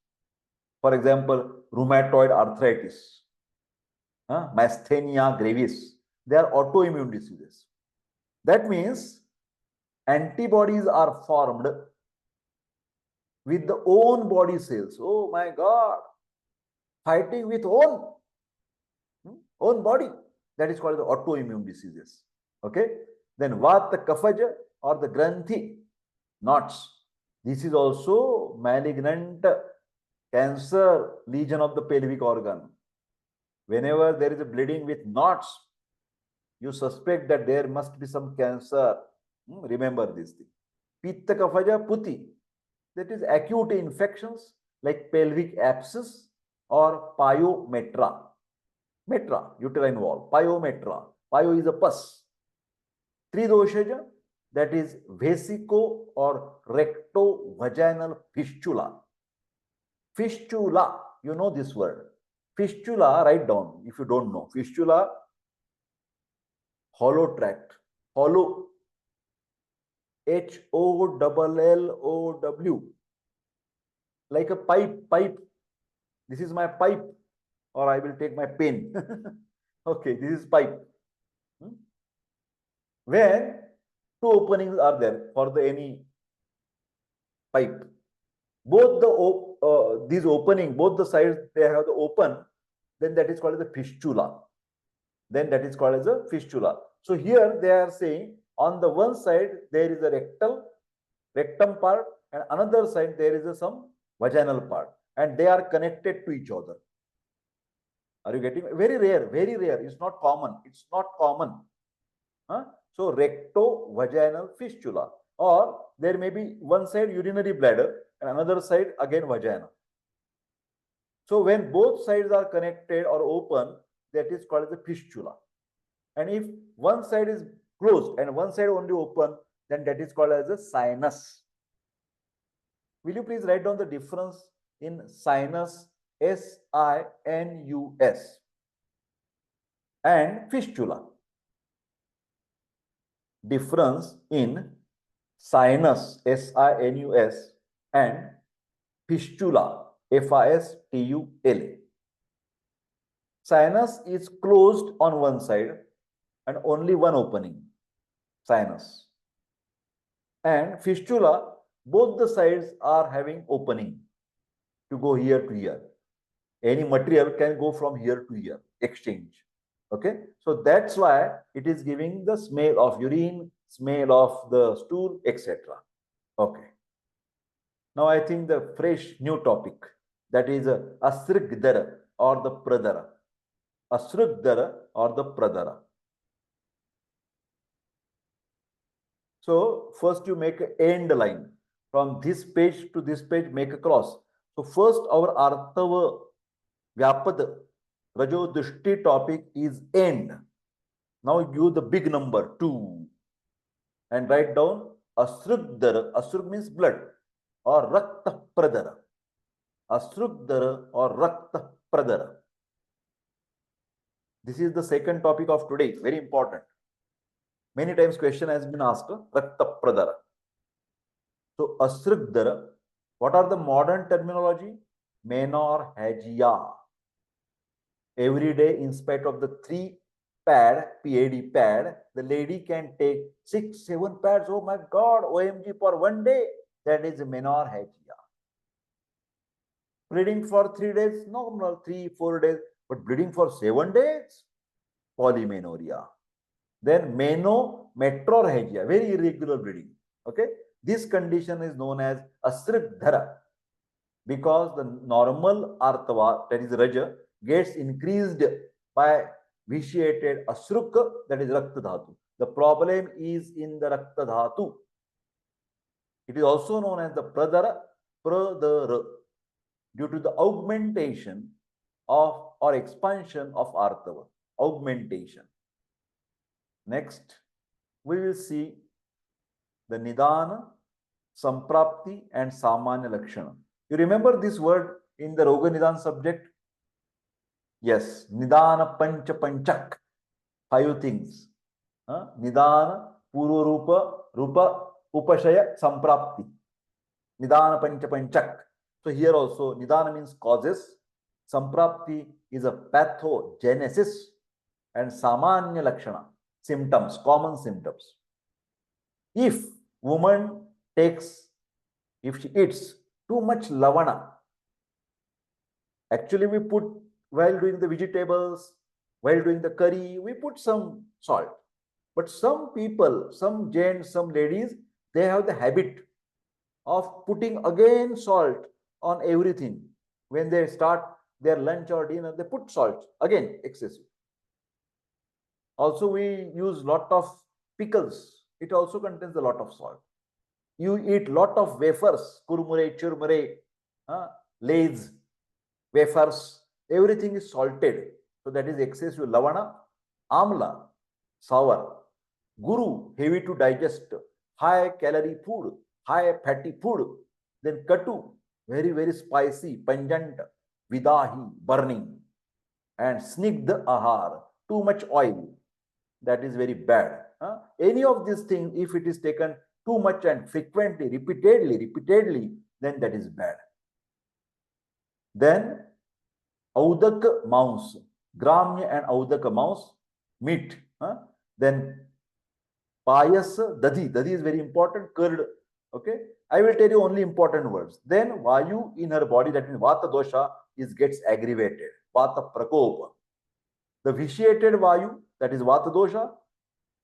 For example, rheumatoid arthritis, myasthenia gravis. They are autoimmune diseases. That means antibodies are formed with the own body cells. Oh my God, fighting with own body. That is called the autoimmune diseases. Okay. Then vata kafaja or the granthi knots. This is also malignant cancer lesion of the pelvic organ. Whenever there is a bleeding with knots, you suspect that there must be some cancer. Remember this thing. Pitta kafaja puti. That is acute infections like pelvic abscess or pyometra. Metra, uterine wall. Pyometra. Pyo is a pus. Tridoshaja, that is vesico or recto-vaginal fistula. Fistula, you know this word. Fistula, write down if you don't know. Fistula, hollow tract. Hollow. HOLLOW. Like a pipe. This is my pipe. Or I will take my pen. Okay, this is pipe. When two openings are there for the any pipe, both the these opening, both the sides they have the open, then that is called as a fistula. Then that is called as a fistula. So here they are saying on the one side there is a rectum part, and another side there is some vaginal part, and they are connected to each other. Are you getting? Very rare, very rare. It's not common. It's not common. So recto-vaginal fistula, or there may be one side urinary bladder and another side again vagina. So when both sides are connected or open, that is called as a fistula. And if one side is closed and one side only open, then that is called as a sinus. Will you please write down the difference in sinus, SINUS, and fistula? Difference in sinus, SINUS, and fistula, FISTULA. Sinus is closed on one side and only one opening, sinus. And fistula, both the sides are having opening to go here to here. Any material can go from here to here, exchange. Okay, so that's why it is giving the smell of urine, smell of the stool, etc. Okay. Now I think the fresh new topic, that is Asrugdar or the pradar. Asrugdar or the pradar. So first you make an end line. From this page to this page, make a cross. So first our Artav Vyapad Rajo dushti topic is end. Now give the big number 2 and write down Asrugdar. Asrug means blood, or Rakta pradar. Asrugdar or Rakta pradar. This is the second topic of today. Very important. Many times question has been asked, Rakta pradar. So Asrugdar, what are the modern terminology? Menorrhagia. Every day, in spite of the 3 pad, the lady can take 6, 7 pads. Oh my God, OMG for one day. That is menorrhagia. Bleeding for 3 days, normal, 3, 4 days. But bleeding for 7 days, polymenorrhea. Then menorrhagia, very irregular bleeding. Okay, this condition is known as Asrugdar because the normal Artava, that is Raja, gets increased by vitiated Asruk, that is Rakta Dhatu. The problem is in the Rakta Dhatu. It is also known as the pradar due to the augmentation of or expansion of Artava. Augmentation. Next, we will see the Nidana, Samprapti and Samanya Lakshana. You remember this word in the Roga Nidan subject? Yes, Nidana Pancha Panchak. 5 things. Nidana, Purva Rupa, Rupa, Upashaya, Samprapti. Nidana Pancha Panchak. So here also Nidana means causes. Samprapti is a pathogenesis. And Samanya Lakshana, symptoms, common symptoms. If woman takes, if she eats too much lavana, actually we put, while doing the vegetables, while doing the curry, we put some salt. But some people, some gents, some ladies, they have the habit of putting again salt on everything. When they start their lunch or dinner, they put salt, again excessive. Also, we use lot of pickles. It also contains a lot of salt. You eat lot of wafers, kurmure, churmure, lays, wafers, everything is salted. So that is excessive. Lavana, amla, sour, guru, heavy to digest, high calorie food, high fatty food. Then katu, very, very spicy, pungent, vidahi, burning. And snigdha ahar, too much oil. That is very bad. Any of these things, if it is taken too much and frequently, repeatedly, then that is bad. Then Audak mouse, Gramya and Audak mouse, meat. Then Payas, Dadi. Dadi is very important, curd. Okay. I will tell you only important words. Then Vayu in her body, that means Vata dosha, gets aggravated. Vata prakopa. The vitiated Vayu, that is Vata dosha,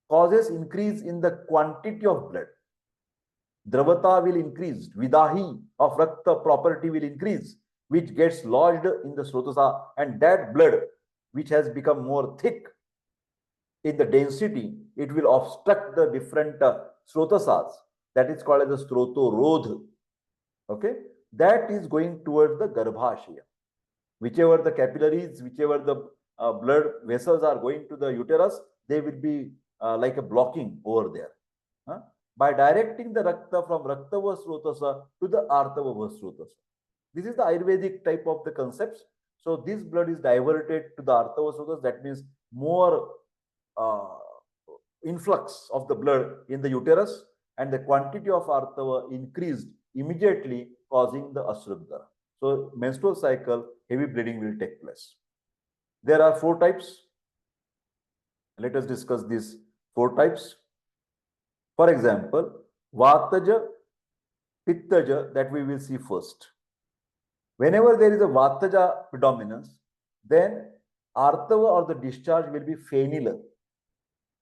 causes increase in the quantity of blood. Dravata will increase. Vidahi of Rakta property will increase, which gets lodged in the Srotasa, and that blood, which has become more thick in the density, it will obstruct the different Srotasas. That is called as the Srotorodh. Okay? That is going towards the Garbhashaya. Whichever the capillaries, whichever the blood vessels are going to the uterus, they will be like a blocking over there. By directing the Rakta from Raktava Srotasa to the Artava Srotasa. This is the Ayurvedic type of the concepts. So this blood is diverted to the Artava Srotasa. That means more influx of the blood in the uterus, and the quantity of Artava increased immediately, causing the Asrugdar. So menstrual cycle, heavy bleeding will take place. There are 4 types. Let us discuss these 4 types. For example, Vataja, Pittaja, that we will see first. Whenever there is a Vataja predominance, then Artava or the discharge will be fenile,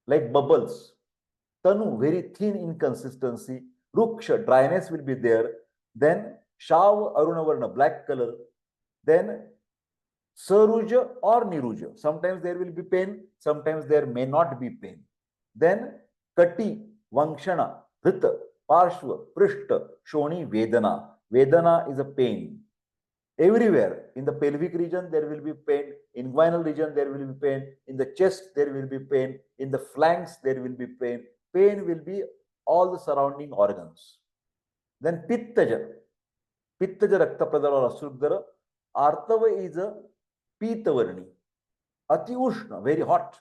like bubbles. Tanu, very thin in consistency. Ruksha, dryness will be there. Then Shav, Arunavarna, black color. Then Saruja or Niruja. Sometimes there will be pain, sometimes there may not be pain. Then Kati, Vankshana, Hrita, Parshva, Prishta, Shoni, Vedana. Vedana is a pain. Everywhere in the pelvic region there will be pain, inguinal region there will be pain, in the chest there will be pain, in the flanks there will be pain. Pain will be all the surrounding organs. Then Pittaja, Pittaja Rakta Pradar or Asrugdara. Artava is a Pitavarni, Ati Ushna, very hot.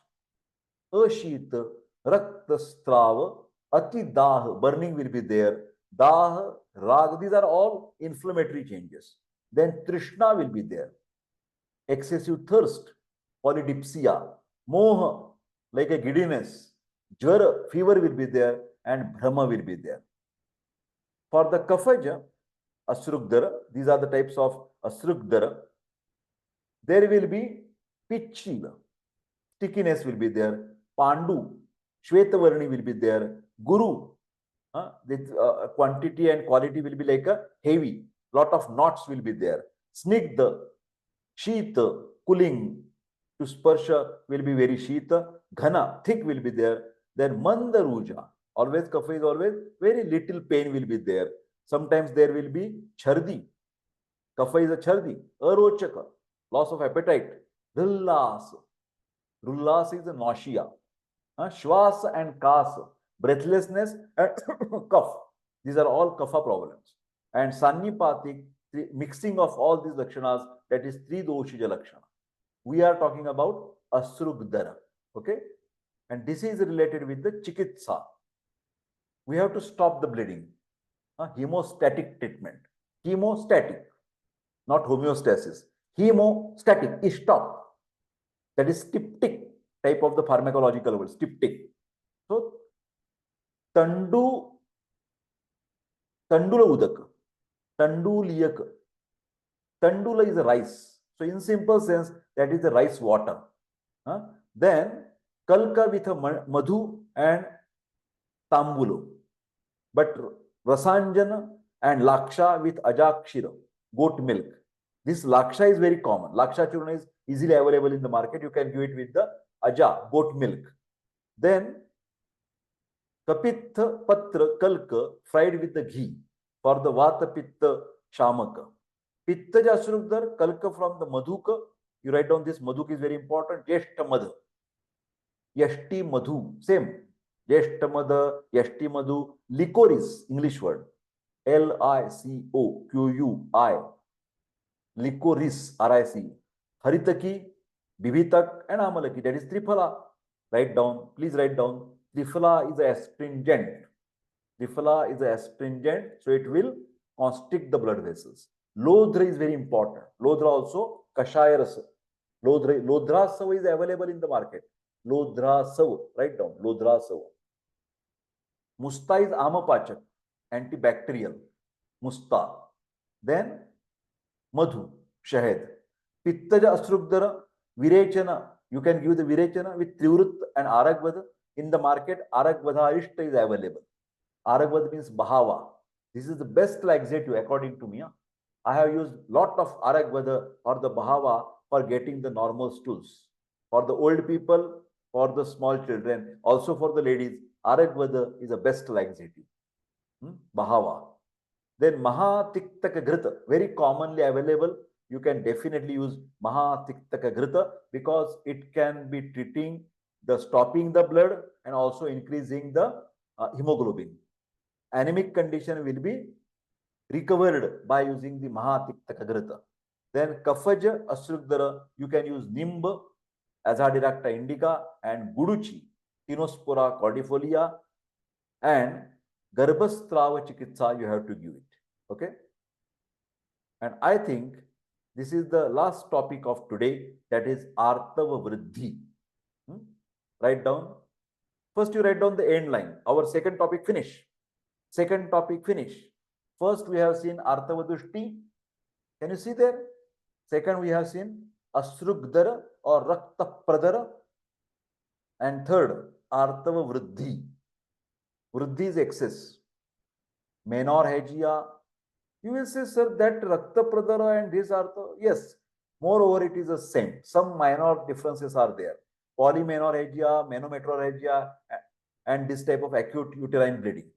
Ashita, Rakta Strava, Ati Dah, burning will be there. Dah, Rag, these are all inflammatory changes. Then Trishna will be there. Excessive thirst, polydipsia, Moha, like a giddiness, Jvara, fever will be there, and Brahma will be there. For the Kafaja, Asrugdara, these are the types of Asrugdara. There will be Pichila, stickiness will be there. Pandu, Shvetavarni will be there. Guru, the quantity and quality will be like a heavy. Lot of knots will be there. Snigdha, Shita, cooling. To sparsha will be very Shita. Ghana, thick will be there. Then Mandaruja, always Kapha is always very little pain will be there. Sometimes there will be Chardi. Kapha is a Chardi. Arochaka, loss of appetite. Rullas. Rullas is a nausea. Shwas and kas, breathlessness and cough. These are all kapha problems. And Sannipatik, mixing of all these lakshanas, that is three doshija lakshana. We are talking about Asrugdar. Okay? And this is related with the chikitsa. We have to stop the bleeding. Hemostatic treatment. Hemostatic, not homeostasis. Hemostatic is stop. That is styptic type of the pharmacological word, styptic. So, tandula udak, tanduliyak. Tandula is a rice. So, in simple sense, that is the rice water. Then, kalka with a madhu and tambulo. But rasanjana and laksha with ajakshira, goat milk. This laksha is very common. Laksha churna is easily available in the market. You can give it with the aja, goat milk. Then kapitha patra kalka fried with the ghee for the vata pitta shamaka. Pitta jasrugdar kalka from the madhuka. You write down this madhuka is very important. Jeshta madhu. Yashti madhu. Same. Deshpande, Deshpande, licorice, English word. Licoqui, licorice, RIC. Haritaki, Bibitak, and Amalaki. That is Triphala. Write down, please write down. Triphala is astringent. Triphala is astringent, so it will constrict the blood vessels. Lodra is very important. Lodra also, Kashaya rasa. Lodra sava is available in the market. Lodra sava, write down, Lodra sava. Musta is amapachak, antibacterial. Musta. Then madhu, shahid. Pittaja asrugdara, virechana. You can give the virechana with trivrut and aragvada. In the market, aragvada ishta is available. Aragvada means bahava. This is the best laxative according to me. I have used lot of aragvada or the bahava for getting the normal stools. For the old people, for the small children, also for the ladies, Aragvada is the best laxative. Bahava. Then Mahatiktaka Grita, very commonly available. You can definitely use Mahatiktaka Grita because it can be treating the stopping the blood and also increasing the hemoglobin. Anemic condition will be recovered by using the Mahatiktaka Grita. Then Kafaja Asrugdara, you can use Nimba, Asrugdar Rakta indica, and Guduchi, Tinospora cordifolia, and Garbhastrava Chikitsa, you have to give it. Okay? And I think this is the last topic of today, that is Artav vriddhi. Write down. First, you write down the end line. Our second topic finish. Second topic finish. First, we have seen Artav dushti. Can you see there? Second, we have seen Asrugdar or Rakta pradar. And third, Artav vriddhi. Vriddhi is excess. Menorrhagia. You will say, sir, that Rakta pradar and this Artav. Yes. Moreover, it is the same. Some minor differences are there. Polymenorrhagia, Menorrhagia, and this type of acute uterine bleeding.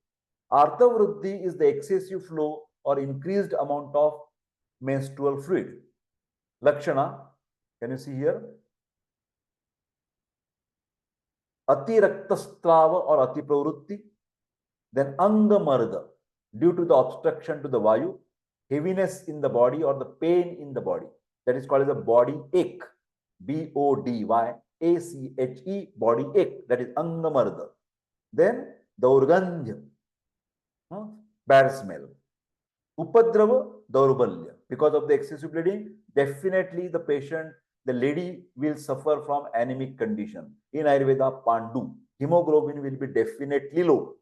Artav vriddhi is the excessive flow or increased amount of menstrual fluid. Lakshana, can you see here? Ati raktastrava or ati pravrutti. Then angamarda, due to the obstruction to the vayu, heaviness in the body or the pain in the body. That is called as a body ache. BODYACHE, body ache. That is angamarda. Then daurgandhya, bad smell. Upadrava, daurbalya. Because of the excessive bleeding, definitely the patient, the lady will suffer from anemic condition. In Ayurveda, Pandu, hemoglobin will be definitely low.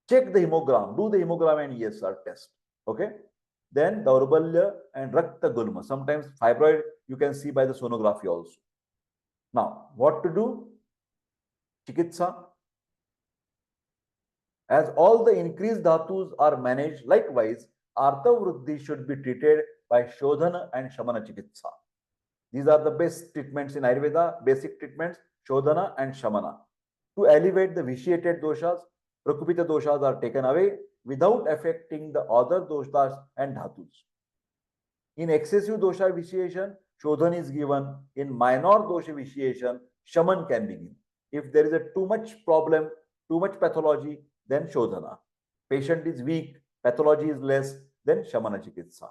Check the hemogram, do the hemogram and ESR test. Okay. Then daurbalya and rakta gulma. Sometimes fibroid you can see by the sonography also. Now, what to do? Chikitsa. As all the increased dhatus are managed, likewise, Artav vriddhi should be treated by Shodhana and Shamana Chikitsa. These are the best treatments in Ayurveda, basic treatments, Shodhana and Shamana. To alleviate the vitiated doshas, Prakupita doshas are taken away without affecting the other doshas and dhatus. In excessive dosha vitiation, Shodhana is given. In minor dosha vitiation, Shaman can be given. If there is a too much problem, too much pathology, then Shodhana. Patient is weak, pathology is less, then Shamana Chikitsa.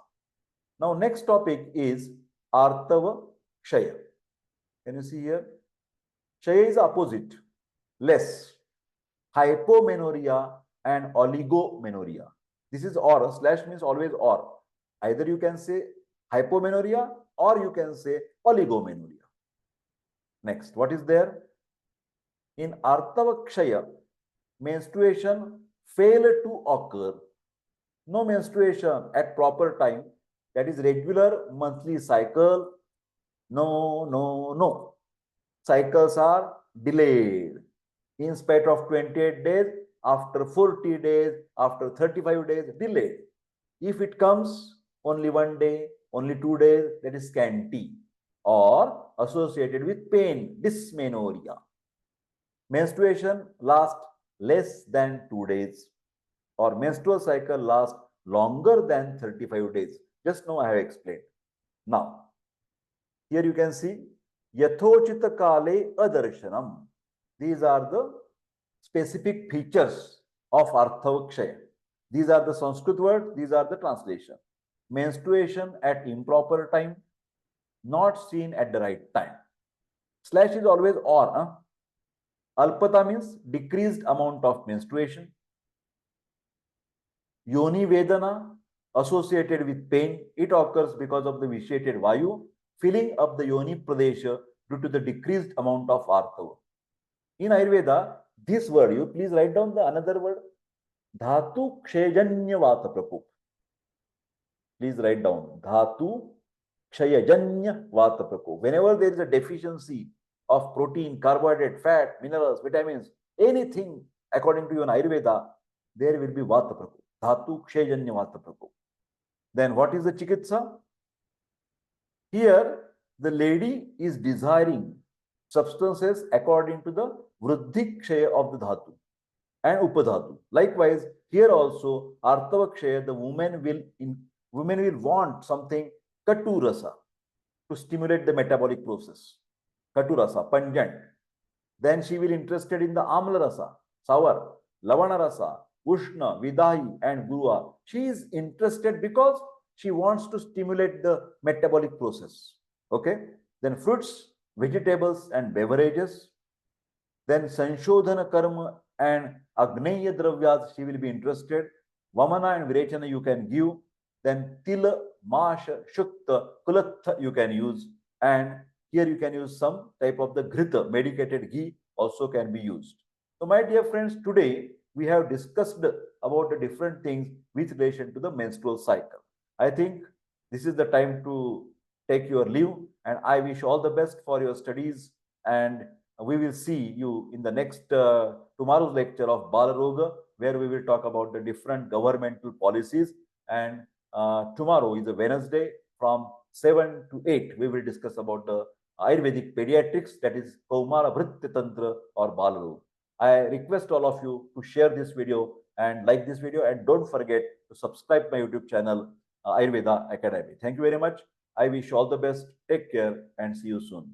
Now, next topic is Artava Kshaya. Can you see here? Kshaya is opposite, less. Hypomenorrhea and oligomenorrhea. This is or, slash means always or. Either you can say hypomenorrhea or you can say oligomenorrhea. Next, what is there? In Artava Kshaya, menstruation fail to occur. No menstruation at proper time, that is regular monthly cycle. No. Cycles are delayed. In spite of 28 days, after 40 days, after 35 days, delayed. If it comes only 1 day, only 2 days, that is scanty or associated with pain, dysmenorrhea. Menstruation lasts less than 2 days or menstrual cycle lasts longer than 35 days. Just now I have explained. Now, here you can see Yathochita Kale Adarshanam. These are the specific features of Artava Kshaya. These are the Sanskrit words, these are the translation. Menstruation at improper time, not seen at the right time. Slash is always or. Alpata means decreased amount of menstruation. Yoni Vedana associated with pain. It occurs because of the vitiated Vayu filling up the Yoni Pradesha due to the decreased amount of Artava. In Ayurveda, this word, you please write down the another word, Dhatu Kshayajanya Vata Prakop. Please write down Dhatu Kshayajanya Vata Prakop. Whenever there is a deficiency of protein, carbohydrate, fat, minerals, vitamins, anything according to your Ayurveda, there will be Vata Prakop. Dhatu Kshayajanya Vata Prakop. Then what is the Chikitsa? Here, the lady is desiring substances according to the vriddhi kshaya of the dhatu and upadhatu. Likewise, here also Artava kshaya, the woman will want something katurasa to stimulate the metabolic process. Katurasa, pungent. Then she will interested in the amla rasa, sour, lavana rasa, ushna, vidahi, and gurua. She is interested because she wants to stimulate the metabolic process. Okay. Then fruits, vegetables, and beverages. Then Sanshodhana Karma and Agneya Dravyas, she will be interested. Vamana and Virechana you can give. Then Tila, Masha, Shukta, Kulatha you can use. And here you can use some type of the Ghrita, medicated ghee also can be used. So my dear friends, today we have discussed about the different things with relation to the menstrual cycle. I think this is the time to take your leave, and I wish all the best for your studies, and we will see you in the next tomorrow's lecture of Bala Roga, where we will talk about the different governmental policies, and tomorrow is a Wednesday from 7 to 8 we will discuss about the Ayurvedic pediatrics, that is Kaumara Vriddhi Tantra or Bala Roga. I request all of you to share this video and like this video, and don't forget to subscribe my YouTube channel Ayurveda Academy. Thank you very much. I wish you all the best. Take care and see you soon.